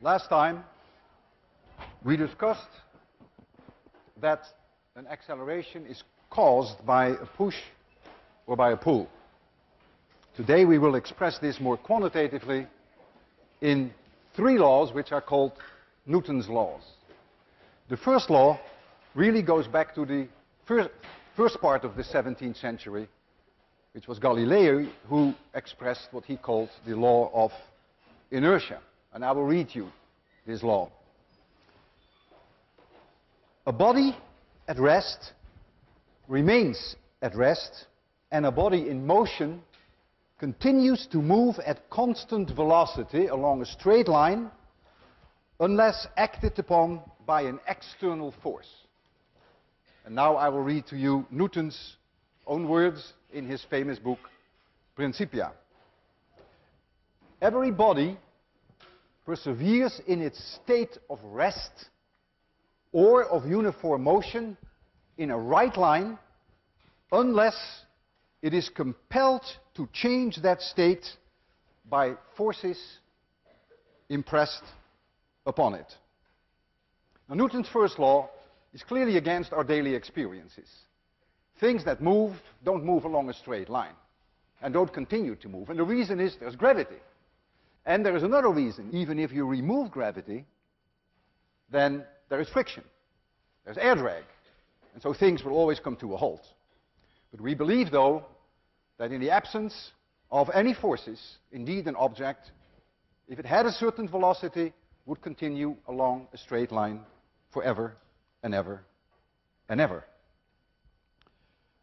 Last time we discussed that an acceleration is caused by a push or by a pull. Today we will express this more quantitatively in three laws which are called Newton's laws. The first law really goes back to the first part of the 17th century, which was Galileo who expressed what he called the law of inertia. And I will read you this law. A body at rest remains at rest, and a body in motion continues to move at constant velocity along a straight line unless acted upon by an external force. And now I will read to you Newton's own words in his famous book, Principia. Every body perseveres in its state of rest or of uniform motion in a right line unless it is compelled to change that state by forces impressed upon it. Now, Newton's first law is clearly against our daily experiences. Things that move don't move along a straight line and don't continue to move. And the reason is there's gravity. And there is another reason. Even if you remove gravity, then there is friction. There's air drag. And so things will always come to a halt. But we believe, though, that in the absence of any forces, indeed an object, if it had a certain velocity, would continue along a straight line forever and ever and ever.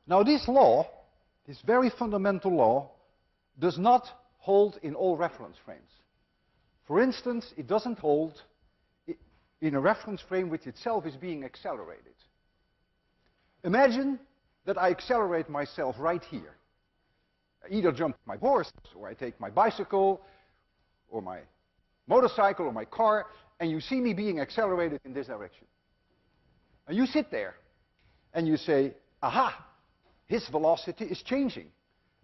Now this law, this very fundamental law, does not hold in all reference frames. For instance, it doesn't hold in a reference frame which itself is being accelerated. Imagine that I accelerate myself right here. I either jump my horse, or I take my bicycle, or my motorcycle, or my car, and you see me being accelerated in this direction. And you sit there, and you say, aha, his velocity is changing.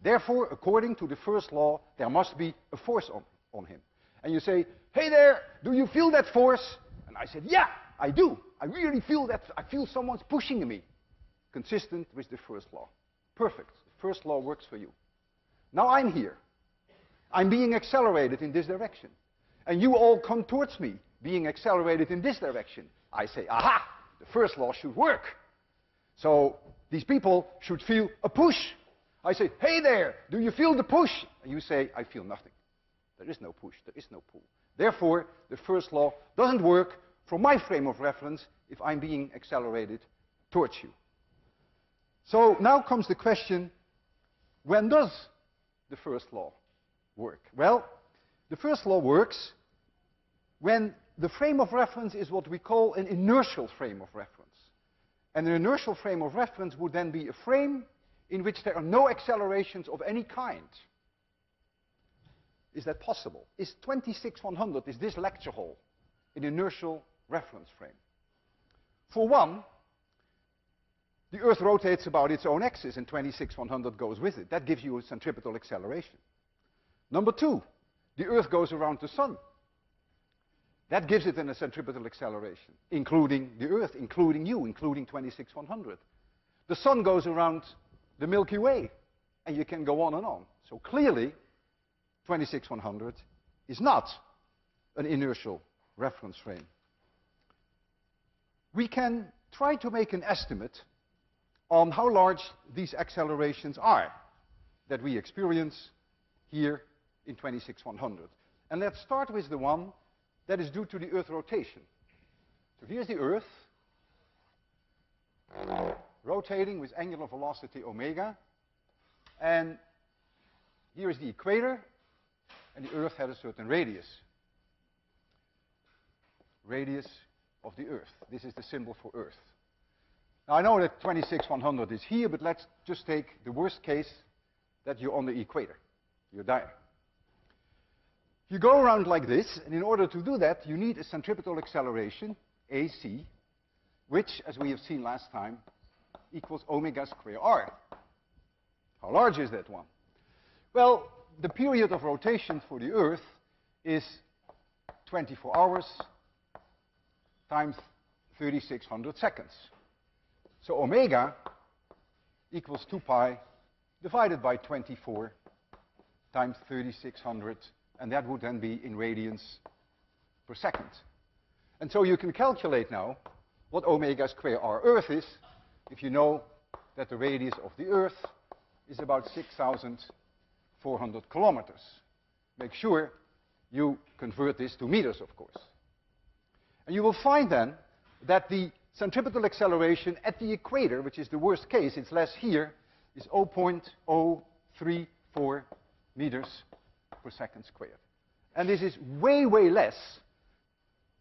Therefore, according to the first law, there must be a force on him. And you say, hey there, do you feel that force? And I said, yeah, I do. I really feel that. I feel someone's pushing me. Consistent with the first law. Perfect. The first law works for you. Now I'm here. I'm being accelerated in this direction. And you all come towards me, being accelerated in this direction. I say, aha, the first law should work. So these people should feel a push. I say, hey there, do you feel the push? And you say, I feel nothing. There is no push, there is no pull. Therefore, the first law doesn't work from my frame of reference if I'm being accelerated towards you. So now comes the question, when does the first law work? Well, the first law works when the frame of reference is what we call an inertial frame of reference. And an inertial frame of reference would then be a frame in which there are no accelerations of any kind. Is that possible? Is 26,100, is this lecture hall an inertial reference frame? For one, the Earth rotates about its own axis and 26,100 goes with it. That gives you a centripetal acceleration. Number two, the Earth goes around the Sun. That gives it a centripetal acceleration, including the Earth, including you, including 26,100. The Sun goes around the Milky Way, and you can go on and on. So clearly, 26,100 is not an inertial reference frame. We can try to make an estimate on how large these accelerations are that we experience here in 26,100. And let's start with the one that is due to the Earth rotation. So here's the Earth, rotating with angular velocity omega. And here is the equator, and the Earth has a certain radius. Radius of the Earth. This is the symbol for Earth. Now I know that 26,100 is here, but let's just take the worst case that you're on the equator. You're there. You go around like this, and in order to do that, you need a centripetal acceleration, AC, which, as we have seen last time, equals omega square r. How large is that one? Well, the period of rotation for the Earth is 24 hours times 3600 seconds. So omega equals 2 pi divided by 24 times 3600, and that would then be in radians per second. And so you can calculate now what omega square r Earth is if you know that the radius of the Earth is about 6,400 kilometers. Make sure you convert this to meters, of course. And you will find then that the centripetal acceleration at the equator, which is the worst case, it's less here, is 0.034 meters per second squared. And this is way, way less.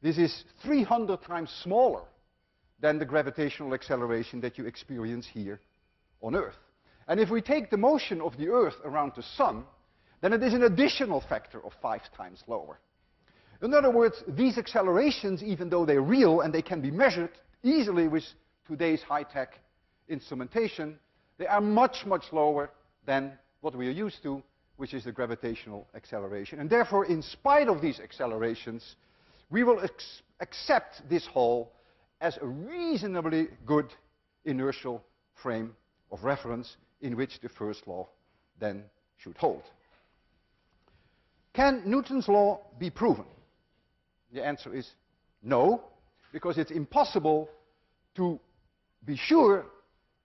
This is 300 times smaller than the gravitational acceleration that you experience here on Earth. And if we take the motion of the Earth around the Sun, then it is an additional factor of 5 times lower. In other words, these accelerations, even though they're real and they can be measured easily with today's high-tech instrumentation, they are much, much lower than what we are used to, which is the gravitational acceleration. And therefore, in spite of these accelerations, we will accept this Hall as a reasonably good inertial frame of reference in which the first law then should hold. Can Newton's law be proven? The answer is no, because it's impossible to be sure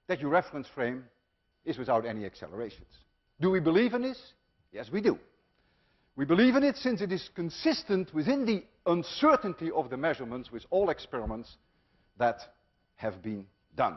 that your reference frame is without any accelerations. Do we believe in this? Yes, we do. We believe in it since it is consistent within the uncertainty of the measurements with all experiments that have been done.